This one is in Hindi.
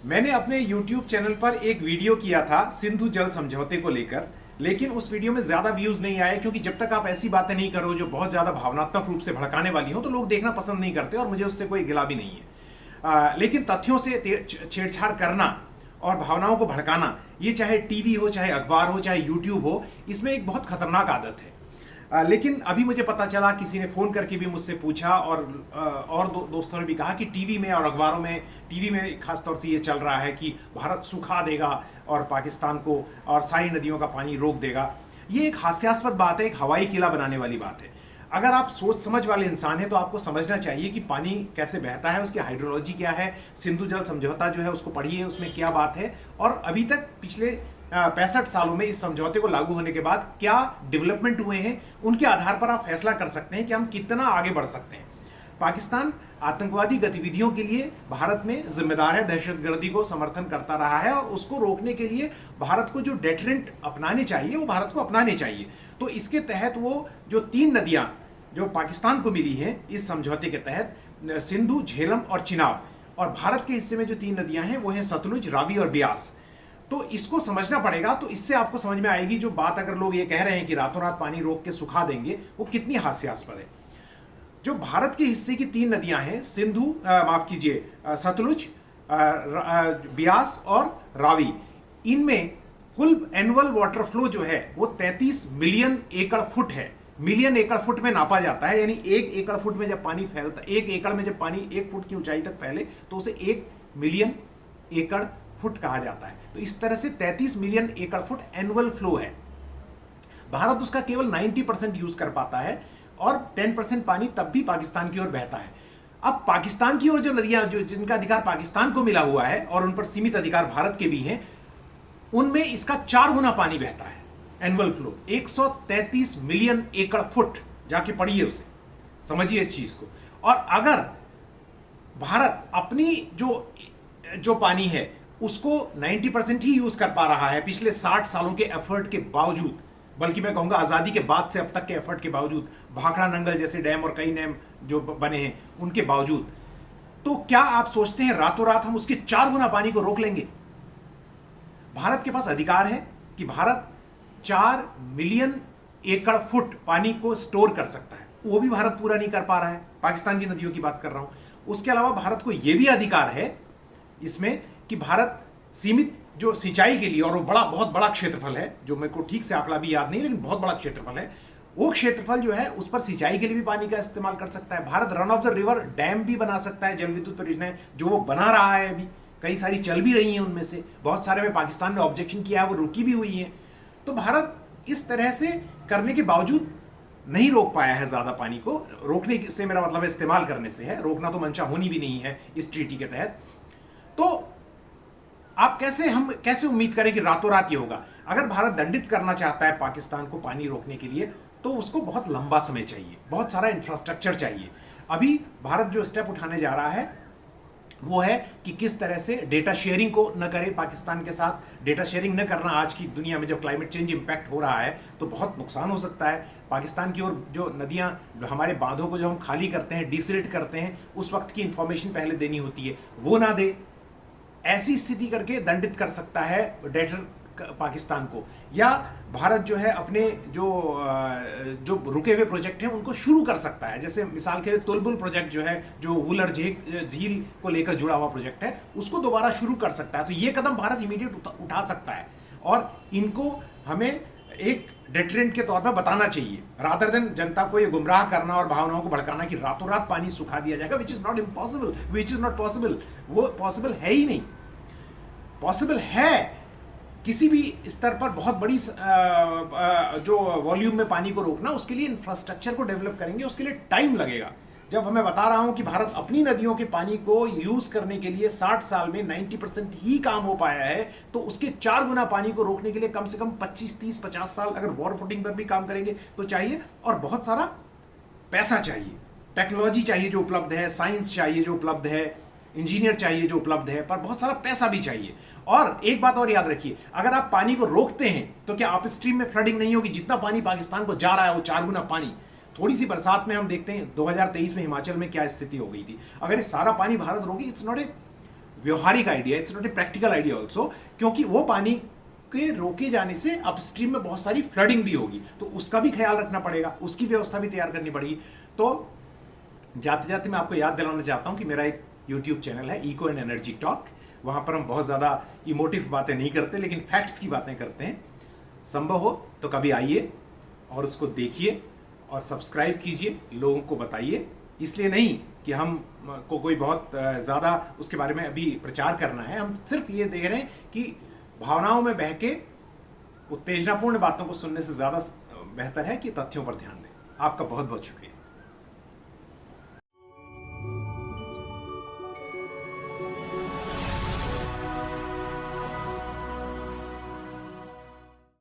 मैंने अपने YouTube चैनल पर एक वीडियो किया था सिंधु जल समझौते को लेकर। लेकिन उस वीडियो में ज्यादा व्यूज नहीं आए, क्योंकि जब तक आप ऐसी बातें नहीं करो जो बहुत ज्यादा भावनात्मक रूप से भड़काने वाली हो तो लोग देखना पसंद नहीं करते, और मुझे उससे कोई गिला भी नहीं है। लेकिन तथ्यों से छेड़छाड़ करना और भावनाओं को भड़काना, ये चाहे टीवी हो, चाहे अखबार हो, चाहे यूट्यूब हो, इसमें एक बहुत खतरनाक आदत है। लेकिन अभी मुझे पता चला, किसी ने फोन करके भी मुझसे पूछा, और दोस्तों ने भी कहा कि टीवी में और अखबारों में, टीवी में खासतौर से ये चल रहा है कि भारत सुखा देगा और पाकिस्तान को और सारी नदियों का पानी रोक देगा। ये एक हास्यास्पद बात है, एक हवाई किला बनाने वाली बात है। अगर आप सोच समझ वाले इंसान हैं तो आपको समझना चाहिए कि पानी कैसे बहता है, उसकी हाइड्रोलॉजी क्या है। सिंधु जल समझौता जो है उसको पढ़िए, उसमें क्या बात है, और अभी तक पिछले 65 सालों में इस समझौते को लागू होने के बाद क्या डेवलपमेंट हुए हैं, उनके आधार पर आप फैसला कर सकते हैं कि हम कितना आगे बढ़ सकते हैं। पाकिस्तान आतंकवादी गतिविधियों के लिए भारत में जिम्मेदार है, दहशतगर्दी को समर्थन करता रहा है, और उसको रोकने के लिए भारत को जो डेटरेंट अपनाने चाहिए वो भारत को अपनाने चाहिए। तो इसके तहत वो जो 3 नदियां जो पाकिस्तान को मिली हैं इस समझौते के तहत, सिंधु, झेलम और चिनाब, और भारत के हिस्से में जो 3 नदियां हैं वो हैं सतलुज, रावी और ब्यास। तो इसको समझना पड़ेगा। तो इससे आपको समझ में आएगी जो बात अगर लोग ये कह रहे हैं कि रातों रात पानी रोक के सुखा देंगे, वो कितनी हास्यास्पद है। जो भारत के हिस्से की 3 नदियां हैं, सिंधु, माफ कीजिए, सतलुज, ब्यास और रावी, इनमें कुल एनुअल वाटर फ्लो जो है वो 33 मिलियन एकड़ फुट है। मिलियन एकड़ फुट में नापा जाता है, यानी 1 एकड़ फुट में जब पानी फैलता, 1 एकड़ में जब पानी 1 फुट की ऊंचाई तक फैले तो उसे 1 मिलियन एकड़ फुट कहा जाता है। तो इस तरह से 33 मिलियन एकड़ फुट एनुअल फ्लो है। भारत उसका केवल 90% यूज कर पाता है, और 10% पानी तब भी पाकिस्तान की ओर बहता है। अब पाकिस्तान की ओर जो नदियां, जो जिनका अधिकार पाकिस्तान को मिला हुआ है और उन पर सीमित अधिकार भारत के भी हैं, उनमें इसका 4 गुना पानी बहता है। एनुअल फ्लो 133 मिलियन एकड़ फुट, जाके पढ़िए उसे, समझिए इस चीज को। और अगर भारत अपनी जो पानी है उसको 90% ही यूज कर पा रहा है पिछले 60 सालों के एफर्ट के बावजूद, बल्कि मैं कहूंगा आजादी के बाद से अब तक के एफर्ट के बावजूद, भाखड़ा नंगल जैसे डैम और कई डैम जो बने हैं उनके बावजूद, तो क्या आप सोचते हैं रातों रात हम उसके 4 गुना पानी को रोक लेंगे? भारत के पास अधिकार है कि भारत 4 मिलियन एकड़ फुट पानी को स्टोर कर सकता है, वो भी भारत पूरा नहीं कर पा रहा है। पाकिस्तान की नदियों की बात कर रहा हूं। उसके अलावा भारत को यह भी अधिकार है इसमें कि भारत सीमित जो सिंचाई के लिए, और वो बहुत बड़ा क्षेत्रफल है, जो मेरे को ठीक से आंकड़ा भी याद नहीं, लेकिन बहुत बड़ा क्षेत्रफल है, वो क्षेत्रफल जो है उस पर सिंचाई के लिए भी पानी का इस्तेमाल कर सकता है। Bharat run of the river dam भी बना सकता है, जल विद्युत परियोजनाएं जो वो बना रहा है, अभी कई सारी चल भी रही हैं, उनमें से बहुत सारे में पाकिस्तान ने ऑब्जेक्शन किया है, वो रुकी भी हुई है। तो भारत इस तरह से करने के बावजूद नहीं रोक पाया है ज्यादा पानी को। रोकने से मेरा मतलब है इस्तेमाल करने से है, रोकना तो मंशा होनी भी नहीं है इस ट्रीटी के तहत। तो आप हम कैसे उम्मीद करें कि रातों रात ये होगा? अगर भारत दंडित करना चाहता है पाकिस्तान को पानी रोकने के लिए, तो उसको बहुत लंबा समय चाहिए, बहुत सारा इंफ्रास्ट्रक्चर चाहिए। अभी भारत जो स्टेप उठाने जा रहा है वो है कि किस तरह से डेटा शेयरिंग को न करे पाकिस्तान के साथ। डेटा शेयरिंग न करना आज की दुनिया में जब क्लाइमेट चेंज इंपैक्ट हो रहा है तो बहुत नुकसान हो सकता है। पाकिस्तान की ओर जो नदियां, हमारे बांधों को जो हम खाली करते हैं, डिसरेट करते हैं, उस वक्त की इंफॉर्मेशन पहले देनी होती है, वो ना दे। ऐसी स्थिति करके दंडित कर सकता है डेटर पाकिस्तान को। या भारत जो है अपने जो रुके हुए प्रोजेक्ट हैं उनको शुरू कर सकता है। जैसे मिसाल के लिए तुलबुल प्रोजेक्ट जो है, जो वुलर झील को लेकर जुड़ा हुआ प्रोजेक्ट है, उसको दोबारा शुरू कर सकता है। तो ये कदम भारत इमीडिएट उठा सकता है, और इनको हमें एक डेटरेंट के तौर पर बताना चाहिए, रादर देन जनता को ये गुमराह करना और भावनाओं को भड़काना कि रातों रात पानी सुखा दिया जाएगा, which is not impossible, which is not possible. वो पॉसिबल है ही नहीं। पॉसिबल है किसी भी स्तर पर बहुत बड़ी जो वॉल्यूम में पानी को रोकना, उसके लिए इंफ्रास्ट्रक्चर को डेवलप करेंगे, उसके लिए टाइम लगेगा। जब हमें बता रहा हूं कि भारत अपनी नदियों के पानी को यूज करने के लिए 60 साल में 90% ही काम हो पाया है, तो उसके 4 गुना पानी को रोकने के लिए कम से कम 25, 30, 50 साल अगर वॉर फुटिंग पर भी काम करेंगे तो चाहिए, और बहुत सारा पैसा चाहिए, टेक्नोलॉजी चाहिए जो उपलब्ध है, साइंस चाहिए जो उपलब्ध है, इंजीनियर चाहिए जो उपलब्ध है, पर बहुत सारा पैसा भी चाहिए। और एक बात और याद रखिए, अगर आप पानी को रोकते हैं तो क्या अपस्ट्रीम में फ्लडिंग नहीं होगी? जितना पानी पाकिस्तान को जा रहा है वो 4 गुना पानी। थोड़ी सी बरसात में हम देखते हैं 2023 में हिमाचल में क्या स्थिति हो गई थी। अगर ये सारा पानी भारत रोके, इट्स नॉट ए व्यवहारिक idea, it's not a practical idea also, क्योंकि वो पानी के रोके जाने से अपस्ट्रीम में बहुत सारी फ्लडिंग भी होगी, तो उसका भी ख्याल रखना पड़ेगा, उसकी व्यवस्था भी तैयार करनी पड़ेगी। तो जाते जाते मैं आपको याद दिलाना चाहता हूं कि मेरा एक यूट्यूब चैनल है, इको एंड एनर्जी टॉक। वहां पर हम बहुत ज्यादा इमोटिव बातें नहीं करते, लेकिन फैक्ट्स की बातें करते हैं। संभव हो तो कभी आइए और उसको देखिए और सब्सक्राइब कीजिए, लोगों को बताइए। इसलिए नहीं कि हम को कोई बहुत ज़्यादा उसके बारे में अभी प्रचार करना है, हम सिर्फ ये देख रहे हैं कि भावनाओं में बह के उत्तेजनापूर्ण बातों को सुनने से ज़्यादा बेहतर है कि तथ्यों पर ध्यान दें। आपका बहुत बहुत शुक्रिया।